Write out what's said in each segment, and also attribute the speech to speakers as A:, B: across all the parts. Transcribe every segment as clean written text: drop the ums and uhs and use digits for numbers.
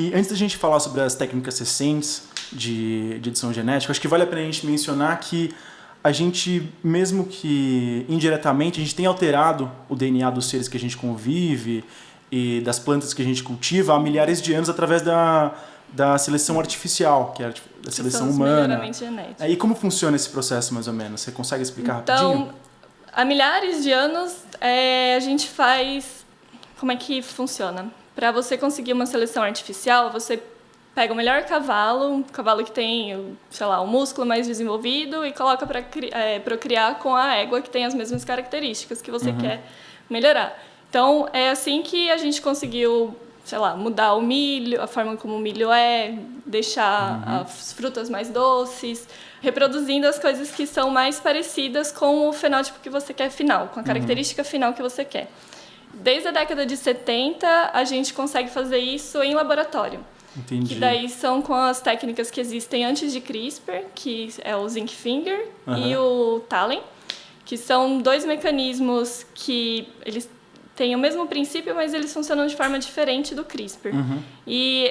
A: E antes da gente falar sobre as técnicas recentes de edição genética, acho que vale a pena a gente mencionar que a gente, mesmo que indiretamente, a gente tem alterado o DNA dos seres que a gente convive e das plantas que a gente cultiva há milhares de anos através da seleção artificial, que é a seleção humana.
B: Melhoramento genético.
A: E como funciona esse processo, mais ou menos? Você consegue explicar rapidinho?
B: Então, há milhares de anos, a gente faz... Como é que funciona? Para você conseguir uma seleção artificial, você pega o melhor cavalo, um cavalo que tem, sei lá, um músculo mais desenvolvido e coloca para procriar com a égua que tem as mesmas características que você quer melhorar. Então, é assim que a gente conseguiu, sei lá, mudar o milho, a forma como o milho deixar as frutas mais doces, reproduzindo as coisas que são mais parecidas com o fenótipo que você quer final, com a característica final que você quer. Desde a década de 70, a gente consegue fazer isso em laboratório.
A: Entendi.
B: Que daí são com as técnicas que existem antes de CRISPR, que é o zinc finger e o TALEN, que são dois mecanismos que eles têm o mesmo princípio, mas eles funcionam de forma diferente do CRISPR. E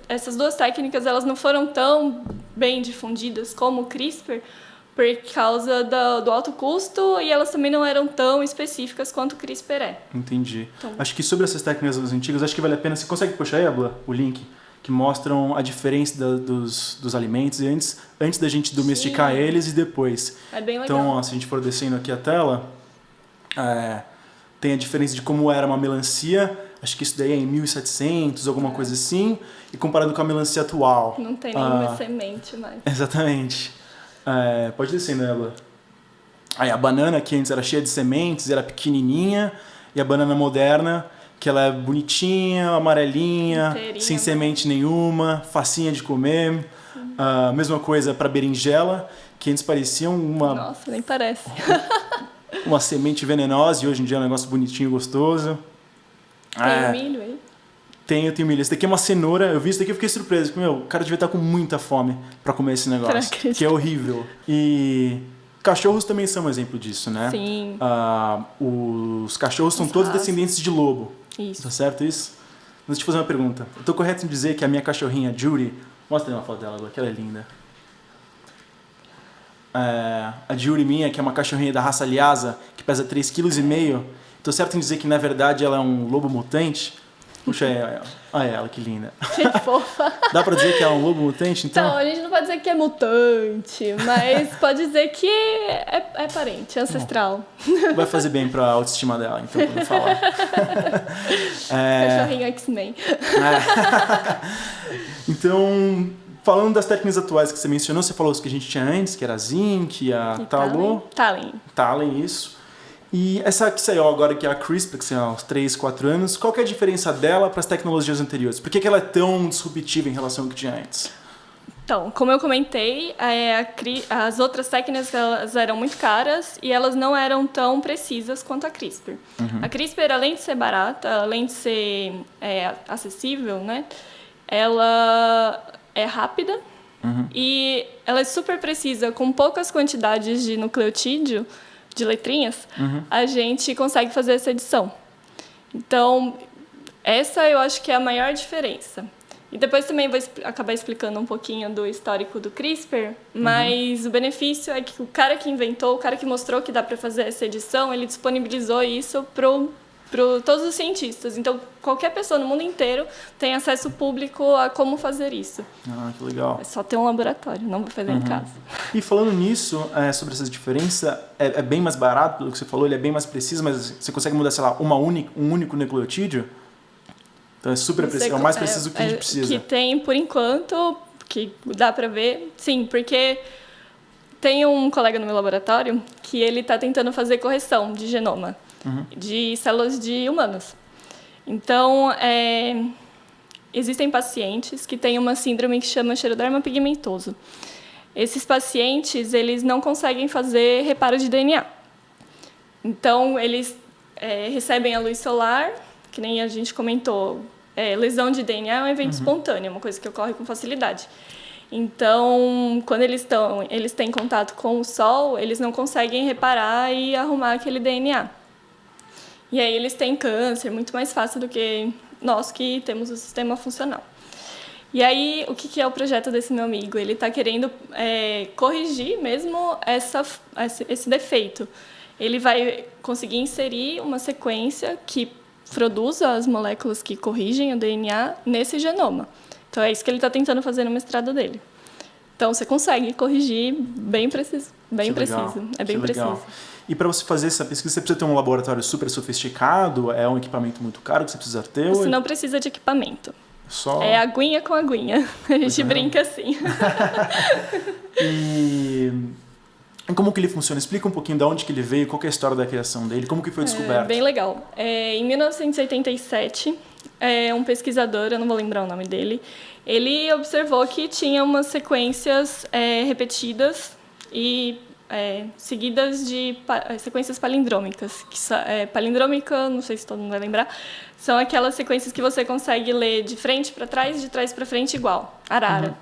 B: essas duas técnicas elas não foram tão bem difundidas como o CRISPR, por causa do alto custo, e elas também não eram tão específicas quanto o CRISPR é.
A: Entendi. Então, acho que sobre essas técnicas antigas, acho que vale a pena... Você consegue puxar aí, Abla, o link? Que mostram a diferença dos alimentos e antes da gente domesticar eles e depois.
B: É bem legal.
A: Então, ó, se a gente for descendo aqui a tela, tem a diferença de como era uma melancia, acho que isso daí é em 1700, alguma coisa assim, e comparado com a melancia atual.
B: Não tem nenhuma semente mais.
A: Exatamente. Pode descer, né, Ela? Aí a banana, que antes era cheia de sementes, era pequenininha, e a banana moderna, que ela é bonitinha, amarelinha,
B: inteirinha,
A: sem semente nenhuma, facinha de comer. Mesma coisa para berinjela, que antes parecia
B: Nossa, nem parece.
A: uma semente venenosa, e hoje em dia é um negócio bonitinho e gostoso.
B: Tem milho aí?
A: Tenho milho. Esse daqui é uma cenoura. Eu vi isso daqui e fiquei surpreso. Porque, o cara devia estar com muita fome para comer esse negócio. Que é horrível. E cachorros também são um exemplo disso, né?
B: Sim.
A: Os cachorros são todos descendentes de lobo.
B: Isso.
A: Tá certo isso? Mas deixa eu te fazer uma pergunta. Eu tô correto em dizer que a minha cachorrinha, Judy... Mostra aí uma foto dela agora, que ela é linda. A Judy minha, que é uma cachorrinha da raça Lhasa, que pesa 3,5 kg. Tô certo em dizer que, na verdade, ela é um lobo mutante? Puxa aí, olha ela, que linda.
B: Que fofa.
A: Dá pra dizer que é um lobo mutante, então?
B: Então, a gente não pode dizer que é mutante, mas pode dizer que é parente, ancestral.
A: Vai fazer bem pra autoestima dela, então, quando falar.
B: Cachorrinho X-Men.
A: Então, falando das técnicas atuais que você mencionou, você falou os que a gente tinha antes, que era a Zinc, a TALEN, isso. E essa que saiu agora, que é a CRISPR, que saiu há uns 3, 4 anos, qual que é a diferença dela para as tecnologias anteriores? Por que ela é tão disruptiva em relação ao que tinha antes?
B: Então, como eu comentei, as outras técnicas elas eram muito caras e elas não eram tão precisas quanto a CRISPR. A CRISPR, além de ser barata, além de ser acessível, né, ela é rápida e ela é super precisa. Com poucas quantidades de nucleotídeo, de letrinhas, a gente consegue fazer essa edição. Então, essa eu acho que é a maior diferença. E depois também vou acabar explicando um pouquinho do histórico do CRISPR, mas o benefício é que o cara que inventou, o cara que mostrou que dá para fazer essa edição, ele disponibilizou isso para todos os cientistas. Então, qualquer pessoa no mundo inteiro tem acesso público a como fazer isso.
A: Que legal.
B: É só ter um laboratório, não vai fazer em casa.
A: E falando nisso, sobre essas diferenças, é bem mais barato, pelo que você falou, ele é bem mais preciso, mas você consegue mudar, sei lá, um único nucleotídeo? Então é super preciso, é o mais preciso que a gente precisa.
B: Que tem, por enquanto, que dá para ver, sim, porque tem um colega no meu laboratório que ele está tentando fazer correção de genoma de células de humanos. Então, existem pacientes que têm uma síndrome que chama xeroderma pigmentoso. Esses pacientes, eles não conseguem fazer reparo de DNA. Então, eles recebem a luz solar, que nem a gente comentou. Lesão de DNA é um evento espontâneo, uma coisa que ocorre com facilidade. Então, quando eles têm contato com o sol, eles não conseguem reparar e arrumar aquele DNA. E aí eles têm câncer muito mais fácil do que nós que temos o sistema funcional. E aí, o que é o projeto desse meu amigo? Ele está querendo corrigir mesmo esse defeito. Ele vai conseguir inserir uma sequência que produza as moléculas que corrigem o DNA nesse genoma. Então, é isso que ele está tentando fazer no mestrado dele. Então, você consegue corrigir bem preciso. Bem preciso. É bem preciso.
A: E para você fazer essa pesquisa, você precisa ter um laboratório super sofisticado? É um equipamento muito caro que você precisa ter?
B: Você não precisa de equipamento.
A: Só...
B: É aguinha com aguinha. A gente brinca assim.
A: E como que ele funciona? Explica um pouquinho de onde que ele veio, qual que é a história da criação dele, como que foi descoberto?
B: Bem legal. Em 1987, um pesquisador, eu não vou lembrar o nome dele, ele observou que tinha umas sequências repetidas e seguidas de sequências palindrômicas. Palindrômica, não sei se todo mundo vai lembrar, são aquelas sequências que você consegue ler de frente para trás, de trás para frente igual. Arara,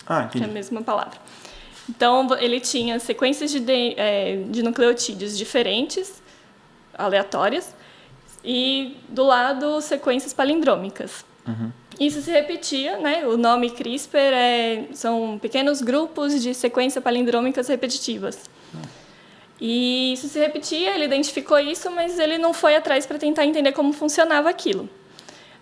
A: entendi.
B: que é a mesma palavra. Então, ele tinha sequências de nucleotídeos diferentes, aleatórias, e do lado sequências palindrômicas. Isso se repetia, né? O nome CRISPR são pequenos grupos de sequências palindrômicas repetitivas. E isso se repetia, ele identificou isso, mas ele não foi atrás para tentar entender como funcionava aquilo.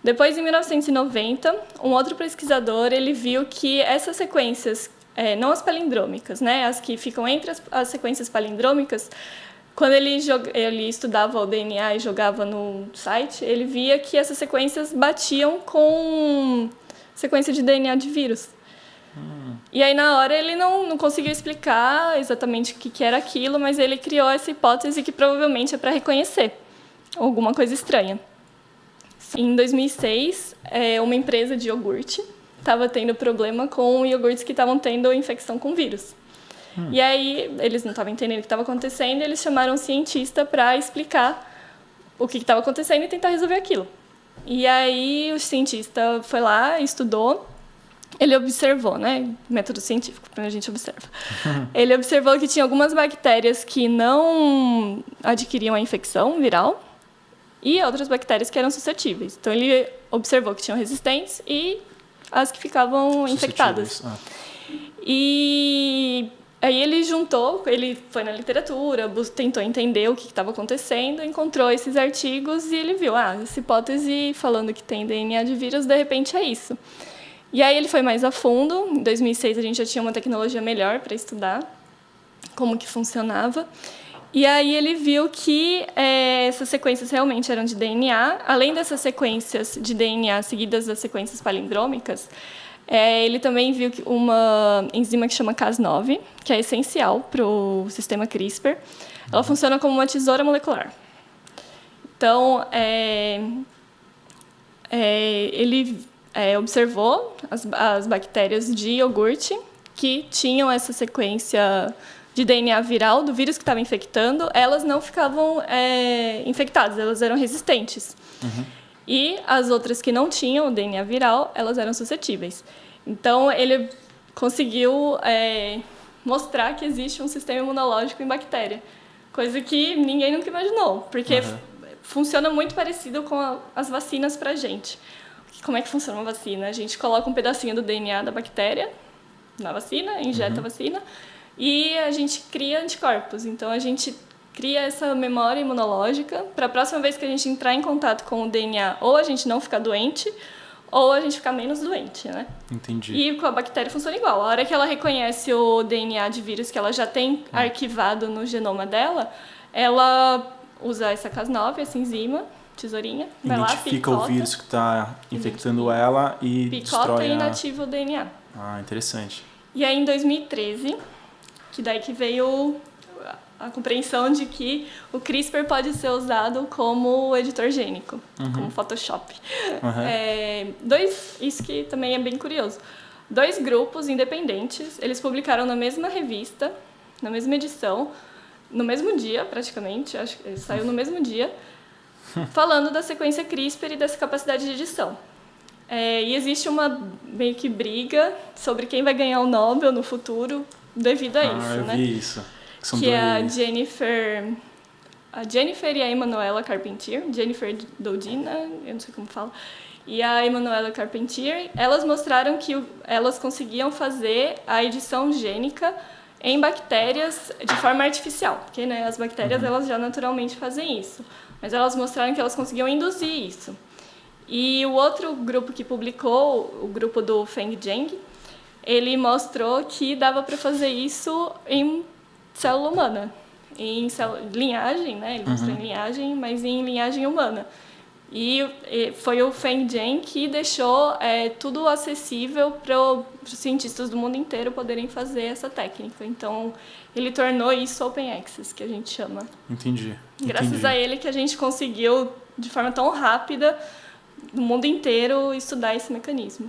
B: Depois, em 1990, um outro pesquisador ele viu que essas sequências, não as palindrômicas, né? As que ficam entre as sequências palindrômicas, quando ele estudava o DNA e jogava no site, ele via que essas sequências batiam com sequência de DNA de vírus. E aí, na hora, ele não conseguiu explicar exatamente o que era aquilo, mas ele criou essa hipótese que provavelmente é para reconhecer alguma coisa estranha. Em 2006, uma empresa de iogurte estava tendo problema com iogurtes que estavam tendo infecção com vírus. E aí, eles não estavam entendendo o que estava acontecendo, e eles chamaram um cientista para explicar o que estava acontecendo e tentar resolver aquilo. E aí, o cientista foi lá, estudou, ele observou, né? Método científico, a gente observa. Ele observou que tinha algumas bactérias que não adquiriam a infecção viral e outras bactérias que eram suscetíveis. Então, ele observou que tinham resistentes e as que ficavam infectadas. E aí ele foi na literatura, tentou entender o que estava acontecendo, encontrou esses artigos e ele viu, essa hipótese falando que tem DNA de vírus, de repente é isso. E aí ele foi mais a fundo. Em 2006 a gente já tinha uma tecnologia melhor para estudar como que funcionava. E aí ele viu que essas sequências realmente eram de DNA. Além dessas sequências de DNA seguidas das sequências palindrômicas, ele também viu que uma enzima que chama Cas9, que é essencial para o sistema CRISPR, ela funciona como uma tesoura molecular. Então, ele observou as bactérias de iogurte que tinham essa sequência de DNA viral do vírus que estava infectando, elas não ficavam infectadas, elas eram resistentes. E as outras que não tinham o DNA viral, elas eram suscetíveis. Então, ele conseguiu mostrar que existe um sistema imunológico em bactéria, coisa que ninguém nunca imaginou, porque funciona muito parecido com as vacinas para a gente. Como é que funciona uma vacina? A gente coloca um pedacinho do DNA da bactéria na vacina, injeta a vacina, e a gente cria anticorpos. Então, a gente cria essa memória imunológica para a próxima vez que a gente entrar em contato com o DNA, ou a gente não ficar doente, ou a gente ficar menos doente, né?
A: Entendi.
B: E com a bactéria funciona igual. A hora que ela reconhece o DNA de vírus que ela já tem arquivado no genoma dela, ela usa essa Cas9, essa enzima, tesourinha, vai lá,
A: identifica o vírus que está infectando ela e
B: picota
A: destrói
B: e inativa o DNA.
A: Interessante.
B: E aí, em 2013, que veio a compreensão de que o CRISPR pode ser usado como editor gênico, como Photoshop. Isso que também é bem curioso. 2 grupos independentes, eles publicaram na mesma revista, na mesma edição, no mesmo dia, praticamente, acho que saiu no mesmo dia, falando da sequência CRISPR e dessa capacidade de edição. E existe uma meio que briga sobre quem vai ganhar o Nobel no futuro devido a isso,
A: eu
B: né?
A: vi isso.
B: Que é a Jennifer e a Emanuela Carpentier, Jennifer Doudna, eu não sei como fala, e a Emanuela Carpentier, elas mostraram que elas conseguiam fazer a edição gênica em bactérias de forma artificial, porque né, as bactérias elas já naturalmente fazem isso, mas elas mostraram que elas conseguiam induzir isso. E o outro grupo que publicou, o grupo do Feng Zheng, ele mostrou que dava para fazer isso em célula humana, em linhagem, né? Ele mostrou em linhagem, mas em linhagem humana. E foi o Feng Zheng que deixou tudo acessível para os cientistas do mundo inteiro poderem fazer essa técnica. Então, ele tornou isso Open Access, que a gente chama.
A: Entendi.
B: Graças a ele que a gente conseguiu, de forma tão rápida, no mundo inteiro, estudar esse mecanismo.